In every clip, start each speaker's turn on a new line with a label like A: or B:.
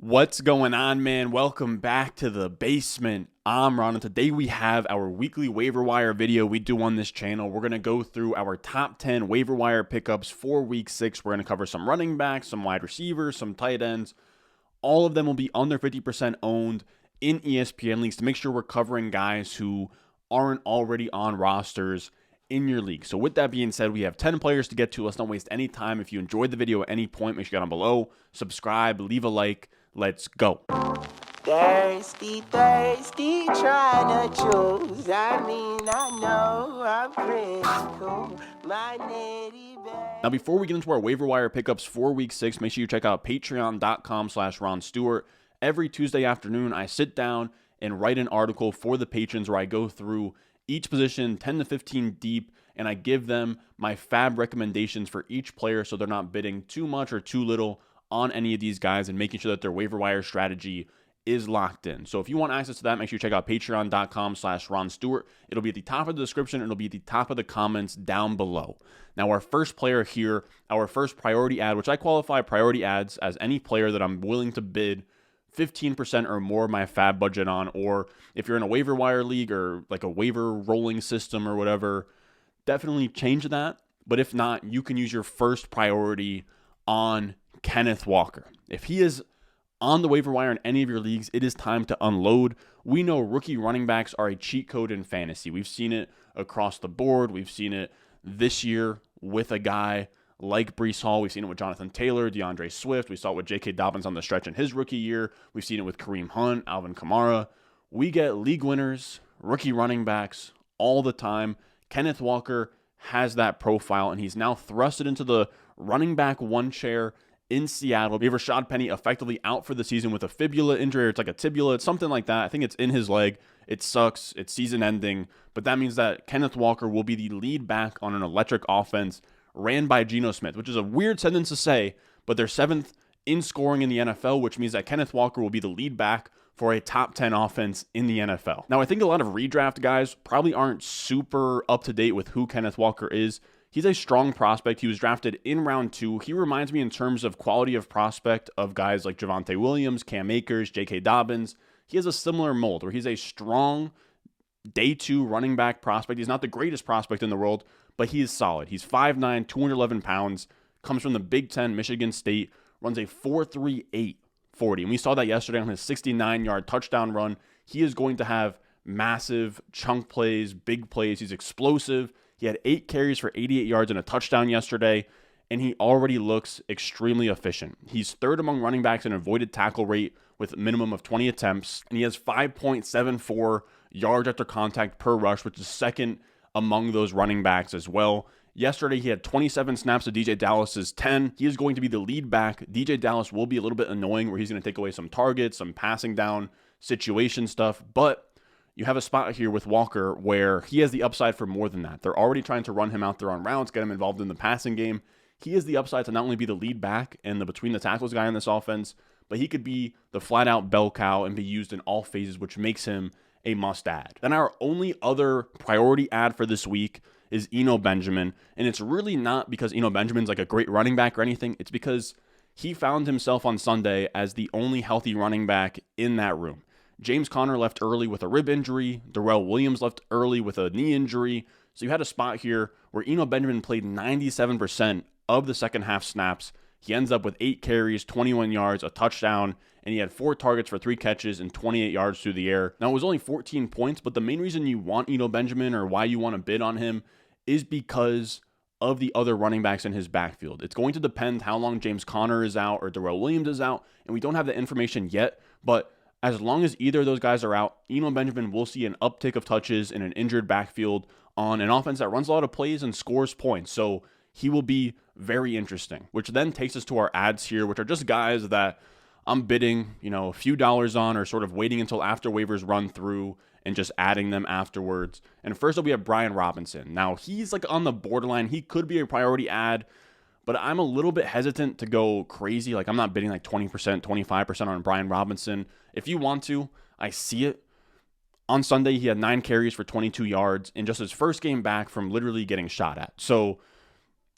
A: What's going on, man? Welcome back to the basement. I'm Ron, and today we have our weekly waiver wire video we do on this channel. We're going to go through our top 10 waiver wire pickups for week 6. We're going to cover some running backs, some wide receivers, some tight ends. All of them will be under 50% owned in ESPN leagues to make sure we're covering guys who aren't already on rosters in your league. So with that being said, we have 10 players to get to. Let's not waste any time. If you enjoyed the video at any point, make sure you get down below, subscribe, leave a like. Let's go.
B: Thirsty, trying to choose. I know I'm critical. My nitty bag.
A: Now, before we get into our waiver wire pickups for week 6, make sure you check out patreon.com/RonStewart. Every Tuesday afternoon, I sit down and write an article for the patrons where I go through each position 10 to 15 deep, and I give them my fab recommendations for each player so they're not bidding too much or too little on any of these guys and making sure that their waiver wire strategy is locked in. So if you want access to that, make sure you check out patreon.com/RonStewart. It'll be at the top of the description. It'll be at the top of the comments down below. Now, our first player here, our first priority ad, which I qualify priority ads as any player that I'm willing to bid 15% or more of my fab budget on, or if you're in a waiver wire league or like a waiver rolling system or whatever, definitely change that. But if not, you can use your first priority on Kenneth Walker. If he is on the waiver wire in any of your leagues, it is time to unload. We know rookie running backs are a cheat code in fantasy. We've seen it across the board. We've seen it this year with a guy like Breece Hall. We've seen it with Jonathan Taylor, DeAndre Swift. We saw it with J.K. Dobbins on the stretch in his rookie year. We've seen it with Kareem Hunt, Alvin Kamara. We get league winners, rookie running backs all the time. Kenneth Walker has that profile, and he's now thrusted into the running back one chair in Seattle. We have Rachaad Penny effectively out for the season with a fibula injury, or it's like a tibula, it's something like that. I think it's in his leg. It sucks. It's season ending, but that means that Kenneth Walker will be the lead back on an electric offense ran by Geno Smith, which is a weird sentence to say, but they're 7th in scoring in the NFL, which means that Kenneth Walker will be the lead back for a top 10 offense in the NFL. Now, I think a lot of redraft guys probably aren't super up to date with who Kenneth Walker is. He's a strong prospect. He was drafted in round 2. He reminds me in terms of quality of prospect of guys like Javonte Williams, Cam Akers, J.K. Dobbins. He has a similar mold where he's a strong day 2 running back prospect. He's not the greatest prospect in the world, but he is solid. He's 5'9", 211 pounds, comes from the Big Ten, Michigan State, runs a 4.38 40. And we saw that yesterday on his 69-yard touchdown run. He is going to have massive chunk plays, big plays. He's explosive. He had 8 carries for 88 yards and a touchdown yesterday, and he already looks extremely efficient. He's 3rd among running backs in avoided tackle rate with a minimum of 20 attempts, and he has 5.74 yards after contact per rush, which is 2nd among those running backs as well. Yesterday, he had 27 snaps to DJ Dallas's 10. He is going to be the lead back. DJ Dallas will be a little bit annoying where he's going to take away some targets, some passing down situation stuff, but you have a spot here with Walker where he has the upside for more than that. They're already trying to run him out there on routes, get him involved in the passing game. He has the upside to not only be the lead back and the between the tackles guy in this offense, but he could be the flat out bell cow and be used in all phases, which makes him a must add. Then our only other priority ad for this week is Eno Benjamin. And it's really not because Eno Benjamin's like a great running back or anything. It's because he found himself on Sunday as the only healthy running back in that room. James Conner left early with a rib injury. Darrell Williams left early with a knee injury. So you had a spot here where Eno Benjamin played 97% of the second half snaps. He ends up with 8 carries, 21 yards, a touchdown, and he had 4 targets for 3 catches and 28 yards through the air. Now, it was only 14 points, but the main reason you want Eno Benjamin or why you want to bid on him is because of the other running backs in his backfield. It's going to depend how long James Conner is out or Darrell Williams is out, and we don't have the information yet, but as long as either of those guys are out, Eno Benjamin will see an uptick of touches in an injured backfield on an offense that runs a lot of plays and scores points. So he will be very interesting, which then takes us to our ads here, which are just guys that I'm bidding, a few dollars on or sort of waiting until after waivers run through and just adding them afterwards. And first up, we have Brian Robinson. Now, he's like on the borderline. He could be a priority ad, but I'm a little bit hesitant to go crazy. Like, I'm not bidding like 20%, 25% on Brian Robinson. If you want to, I see it. On Sunday, he had 9 carries for 22 yards in just his first game back from literally getting shot at. So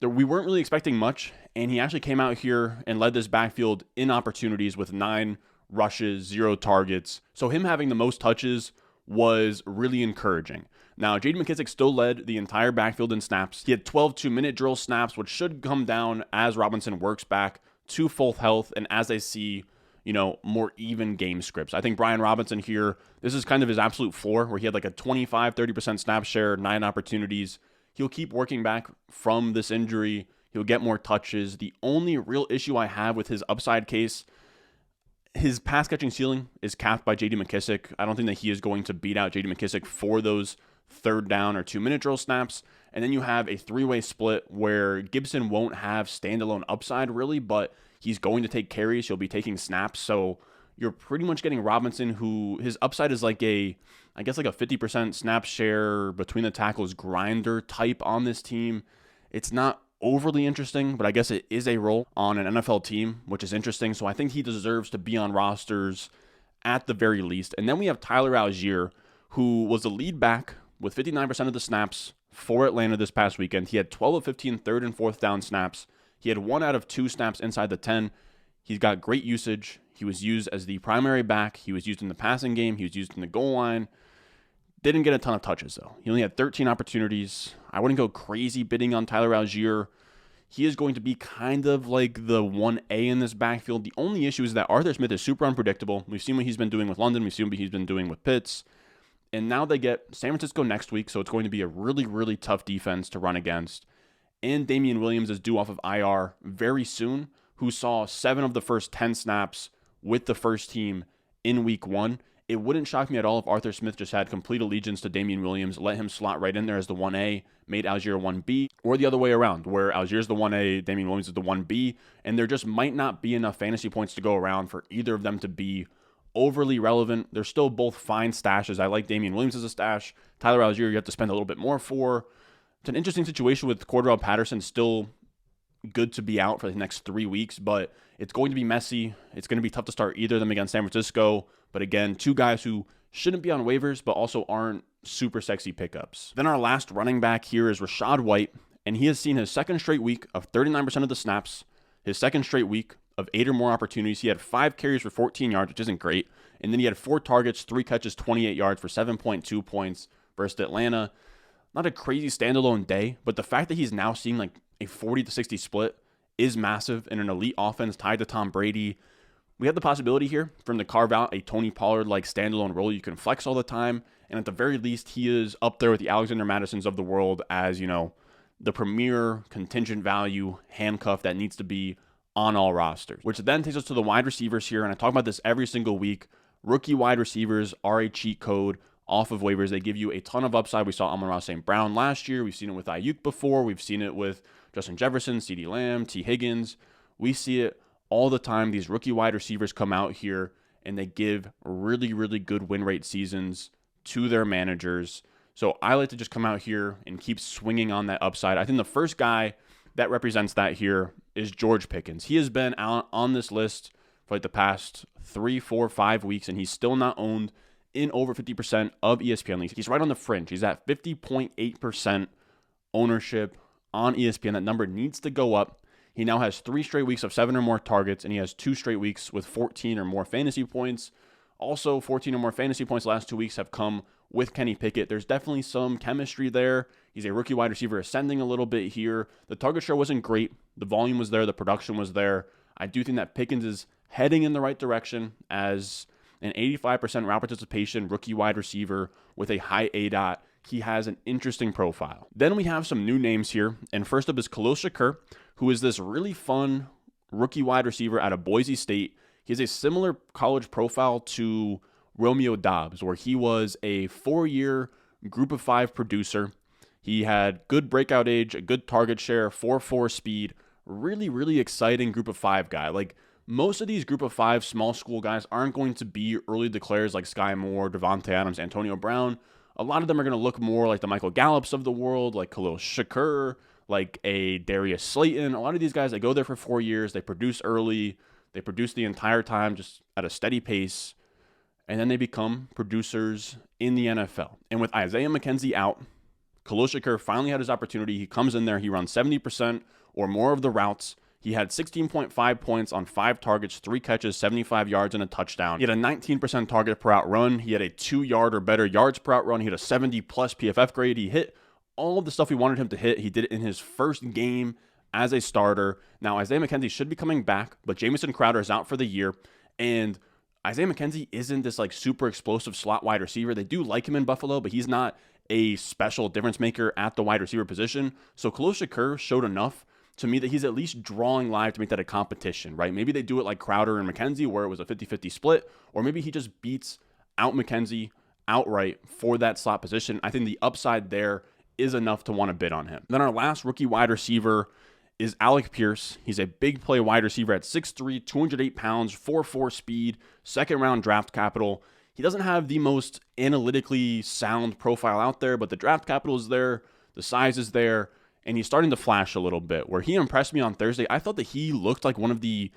A: we weren't really expecting much, and he actually came out here and led this backfield in opportunities with 9 rushes, 0 targets. So him having the most touches was really encouraging. Now, J.D. McKissic still led the entire backfield in snaps. He had 12 2-minute drill snaps, which should come down as Robinson works back to full health and as they see, more even game scripts. I think Brian Robinson here, this is kind of his absolute floor, where he had like a 25-30% snap share, 9 opportunities. He'll keep working back from this injury. He'll get more touches. The only real issue I have with his upside case, his pass catching ceiling is capped by J.D. McKissic. I don't think that he is going to beat out J.D. McKissic for those 3rd down or 2-minute drill snaps. And then you have a 3-way split where Gibson won't have standalone upside really, but he's going to take carries. He'll be taking snaps. So you're pretty much getting Robinson, who his upside is like a 50% snap share between the tackles grinder type on this team. It's not overly interesting, but I guess it is a role on an NFL team, which is interesting. So I think he deserves to be on rosters at the very least. And then we have Tyler Allgeier, who was the lead back with 59% of the snaps for Atlanta this past weekend. He had 12 of 15 3rd and 4th down snaps. He had 1 out of 2 snaps inside the 10. He's got great usage. He was used as the primary back. He was used in the passing game. He was used in the goal line. Didn't get a ton of touches, though. He only had 13 opportunities. I wouldn't go crazy bidding on Tyler Allgeier. He is going to be kind of like the 1A in this backfield. The only issue is that Arthur Smith is super unpredictable. We've seen what he's been doing with London. We've seen what he's been doing with Pitts. And now they get San Francisco next week, so it's going to be a really, really tough defense to run against. And Damien Williams is due off of IR very soon, who saw 7 of the first 10 snaps with the first team in week 1. It wouldn't shock me at all if Arthur Smith just had complete allegiance to Damien Williams, let him slot right in there as the 1A, made Allgeier 1B, or the other way around, where Algier's the 1A, Damien Williams is the 1B, and there just might not be enough fantasy points to go around for either of them to be overly relevant. They're still both fine stashes. I like Damien Williams as a stash. Tyler Allgeier, you have to spend a little bit more for. It's an interesting situation with Cordarrelle Patterson still good to be out for the next 3 weeks, but it's going to be messy. It's going to be tough to start either of them against San Francisco. But again, 2 guys who shouldn't be on waivers, but also aren't super sexy pickups. Then our last running back here is Rachaad White, and he has seen his 2nd straight week of 39% of the snaps, his 2nd straight week of 8 or more opportunities. He had 5 carries for 14 yards, which isn't great. And then he had 4 targets, 3 catches, 28 yards for 7.2 points versus Atlanta. Not a crazy standalone day, but the fact that he's now seeing like a 40-60 split is massive in an elite offense tied to Tom Brady. We have the possibility here for him to carve out a Tony Pollard-like standalone role you can flex all the time. And at the very least, he is up there with the Alexander Madisons of the world as, the premier contingent value handcuff that needs to be on all rosters. Which then takes us to the wide receivers here. And I talk about this every single week. Rookie wide receivers are a cheat code off of waivers. They give you a ton of upside. We saw Amon-Ra St. Brown last year. We've seen it with Ayuk before. We've seen it with Justin Jefferson, CeeDee Lamb, T. Higgins. We see it all the time. These rookie wide receivers come out here and they give really, really good win rate seasons to their managers. So I like to just come out here and keep swinging on that upside. I think the first guy that represents that here is George Pickens. He has been out on this list for like the past 3, 4, 5 weeks, and he's still not owned in over 50% of ESPN leagues. He's right on the fringe. He's at 50.8% ownership on ESPN. That number needs to go up. He now has 3 straight weeks of 7 or more targets, and he has 2 straight weeks with 14 or more fantasy points. Also, 14 or more fantasy points the last 2 weeks have come with Kenny Pickett. There's definitely some chemistry there. He's a rookie wide receiver ascending a little bit here. The target share wasn't great. The volume was there. The production was there. I do think that Pickens is heading in the right direction as an 85% route participation rookie wide receiver with a high ADOT. He has an interesting profile. Then we have some new names here. And first up is Khalil Shakir, who is this really fun rookie wide receiver out of Boise State. He has a similar college profile to Romeo Doubs, where he was a 4-year group of 5 producer. He had good breakout age, a good target share, 4.4 speed, really, really exciting group of 5 guy. Like most of these group of 5 small school guys aren't going to be early declares like Sky Moore, Devontae Adams, Antonio Brown. A lot of them are going to look more like the Michael Gallups of the world, like Khalil Shakir, like a Darius Slayton. A lot of these guys, they go there for 4 years. They produce early. They produce the entire time just at a steady pace. And then they become producers in the NFL. And with Isaiah McKenzie out, Khalil Shakir finally had his opportunity. He comes in there. He runs 70% or more of the routes. He had 16.5 points on 5 targets, 3 catches, 75 yards, and a touchdown. He had a 19% target per out run. He had a 2-yard or better yards per out run. He had a 70-plus PFF grade. He hit all of the stuff we wanted him to hit. He did it in his first game as a starter. Now, Isaiah McKenzie should be coming back, but Jamison Crowder is out for the year. And Isaiah McKenzie isn't this like super explosive slot wide receiver. They do like him in Buffalo, but he's not a special difference maker at the wide receiver position. So Khalil Shakir showed enough to me that he's at least drawing live to make that a competition, right? Maybe they do it like Crowder and McKenzie where it was a 50-50 split, or maybe he just beats out McKenzie outright for that slot position. I think the upside there is enough to want to bid on him. Then our last rookie wide receiver is Alec Pierce. He's a big play wide receiver at 6'3", 208 pounds, 4.4 speed, second-round draft capital. He doesn't have the most analytically sound profile out there, but the draft capital is there, the size is there, and he's starting to flash a little bit. Where he impressed me on Thursday, I thought that he looked like one of the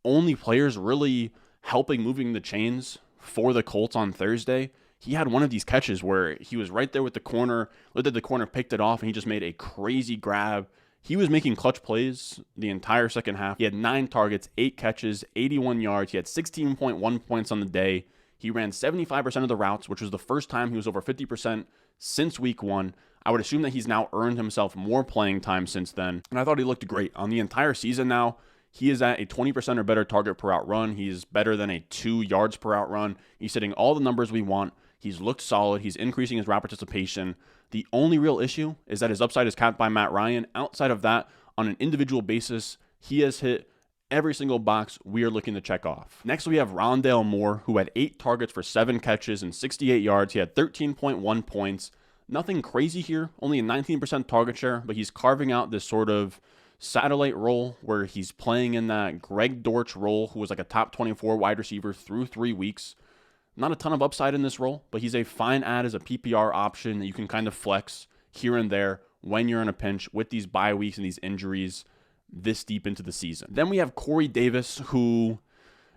A: only players really helping moving the chains for the Colts on Thursday. He had one of these catches where he was right there with the corner, looked at the corner, picked it off, and he just made a crazy grab. He was making clutch plays the entire second half. He had 9 targets, 8 catches, 81 yards. He had 16.1 points on the day. He ran 75% of the routes, which was the first time he was over 50% since week 1. I would assume that he's now earned himself more playing time since then. And I thought he looked great. On the entire season now, he is at a 20% or better target per out run. He's better than a 2 yards per out run. He's hitting all the numbers we want. He's looked solid. He's increasing his route participation. The only real issue is that his upside is capped by Matt Ryan. Outside of that, on an individual basis, he has hit every single box we are looking to check off. Next, we have Rondale Moore, who had 8 targets for 7 catches and 68 yards. He had 13.1 points. Nothing crazy here, only a 19% target share, but he's carving out this sort of satellite role where he's playing in that Greg Dortch role, who was like a top 24 wide receiver through 3 weeks. Not a ton of upside in this role, but he's a fine add as a PPR option that you can kind of flex here and there when you're in a pinch with these bye weeks and these injuries this deep into the season. Then we have Corey Davis, who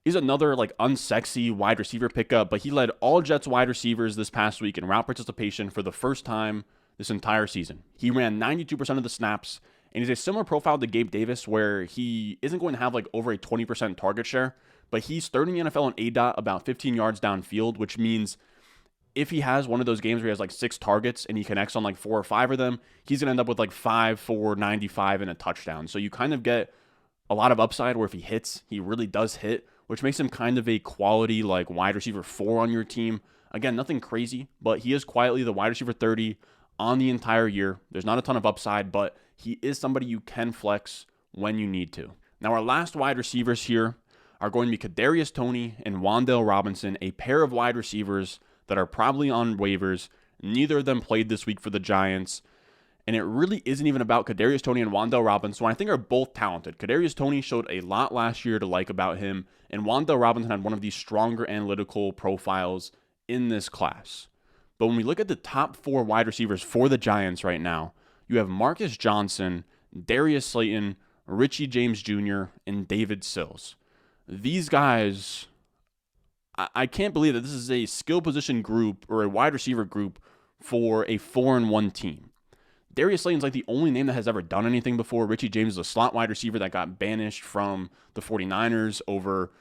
A: is another like unsexy wide receiver pickup, but he led all Jets wide receivers this past week in route participation for the first time this entire season. He ran 92% of the snaps, and he's a similar profile to Gabe Davis where he isn't going to have like over a 20% target share, but he's third in the NFL on ADOT about 15 yards downfield, which means if he has one of those games where he has like 6 targets and he connects on like 4 or 5 of them, he's going to end up with like 5 for 95 and a touchdown. So you kind of get a lot of upside where if he hits, he really does hit, which makes him kind of a quality like wide receiver 4 on your team. Again, nothing crazy, but he is quietly the wide receiver 30 on the entire year. There's not a ton of upside, but he is somebody you can flex when you need to. Now, our last wide receivers here are going to be Kadarius Toney and Wandale Robinson, a pair of wide receivers that are probably on waivers. Neither of them played this week for the Giants. And it really isn't even about Kadarius Toney and Wandale Robinson, who I think are both talented. Kadarius Toney showed a lot last year to like about him, and Wandale Robinson had one of the stronger analytical profiles in this class. But when we look at the top 4 wide receivers for the Giants right now, you have Marcus Johnson, Darius Slayton, Richie James Jr., and David Sills. These guys, I can't believe that this is a skill position group or a wide receiver group for a 4-1 team. Darius Slayton's like the only name that has ever done anything before. Richie James is a slot wide receiver that got banished from the 49ers over,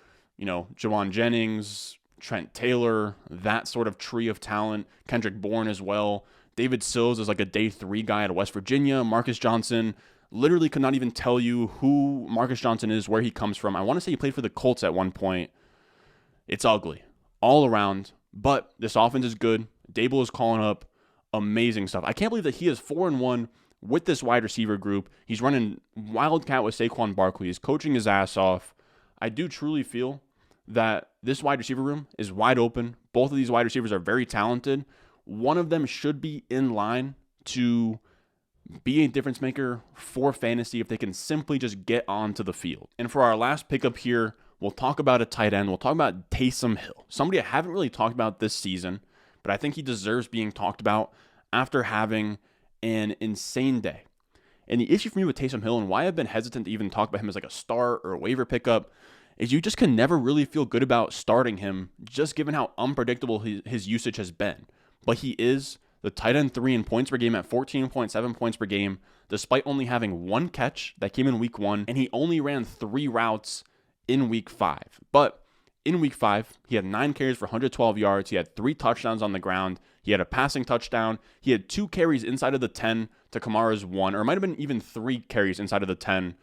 A: Jawan Jennings, Trent Taylor, that sort of tree of talent. Kendrick Bourne as well. David Sills is like a day 3 guy out of West Virginia. Marcus Johnson, literally could not even tell you who Marcus Johnson is, where he comes from. I want to say he played for the Colts at one point. It's ugly all around, but this offense is good. Dable is calling up amazing stuff. I can't believe that he is 4-1 with this wide receiver group. He's running Wildcat with Saquon Barkley. He's coaching his ass off. I do truly feel that this wide receiver room is wide open. Both of these wide receivers are very talented. One of them should be in line to be a difference maker for fantasy if they can simply just get onto the field. And for our last pickup here, we'll talk about a tight end. We'll talk about Taysom Hill, somebody I haven't really talked about this season, but I think he deserves being talked about after having an insane day. And the issue for me with Taysom Hill and why I've been hesitant to even talk about him as like a start or a waiver pickup is you just can never really feel good about starting him just given how unpredictable his usage has been. But he is the tight end 3 in points per game at 14.7 points per game, despite only having 1 catch that came in week 1, and he only ran 3 routes in week 5. But in week 5, he had 9 carries for 112 yards. He had 3 touchdowns on the ground. He had a passing touchdown. He had 2 carries inside of the 10 to Kamara's 1, or it might have been even 3 carries inside of the 10.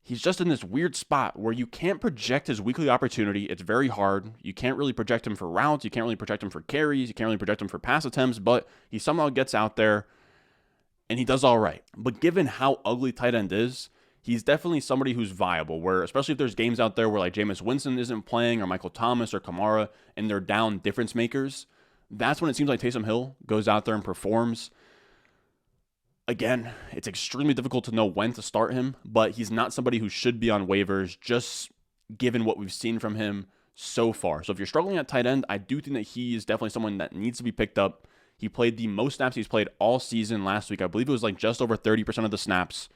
A: He's just in this weird spot where you can't project his weekly opportunity. It's very hard. You can't really project him for routes. You can't really project him for carries. You can't really project him for pass attempts, but he somehow gets out there and he does all right. But given how ugly tight end is, he's definitely somebody who's viable, where especially if there's games out there where like Jameis Winston isn't playing or Michael Thomas or Kamara and they're down difference makers, that's when it seems like Taysom Hill goes out there and performs. Again, it's extremely difficult to know when to start him, but he's not somebody who should be on waivers just given what we've seen from him so far. So if you're struggling at tight end, I do think that he is definitely someone that needs to be picked up. He played the most snaps he's played all season last week. I believe it was like just over 30% of the snaps.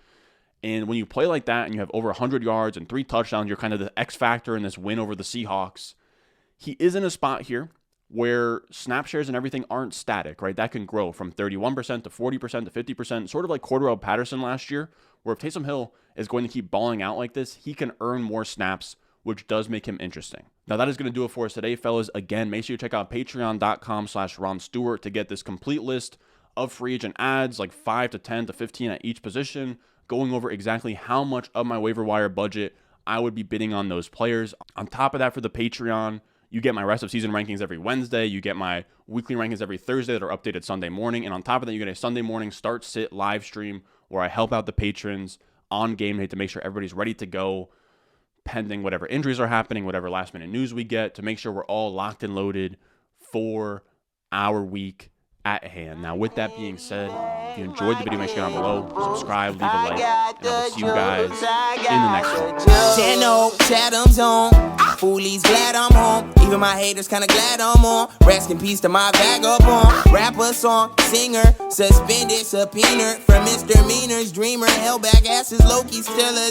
A: And when you play like that and you have over 100 yards and 3 touchdowns, you're kind of the X factor in this win over the Seahawks. He is in a spot here where snap shares and everything aren't static, right? That can grow from 31% to 40% to 50%, sort of like Cordarrelle Patterson last year, where if Taysom Hill is going to keep balling out like this, he can earn more snaps, which does make him interesting. Now, that is going to do it for us today, fellas. Again, make sure you check out patreon.com/Ron Stewart to get this complete list of free agent ads, like 5 to 10 to 15 at each position, going over exactly how much of my waiver wire budget I would be bidding on those players. On top of that, for the Patreon, you get my rest of season rankings every Wednesday. You get my weekly rankings every Thursday that are updated Sunday morning. And on top of that, you get a Sunday morning start sit live stream where I help out the patrons on game day to make sure everybody's ready to go, pending whatever injuries are happening, whatever last minute news we get, to make sure we're all locked and loaded for our week at hand. Now, with that being said, if you enjoyed the video, make sure you go down below, subscribe, leave a like, and I will see you guys in the next one.
B: 10-0, Chatham's on. Foolies glad I'm home. Even my haters kinda glad I'm on. Rest in peace to my vagabond. Rapper, song, singer, suspended, subpoena from misdemeanors. Dreamer, held back asses, Loki still a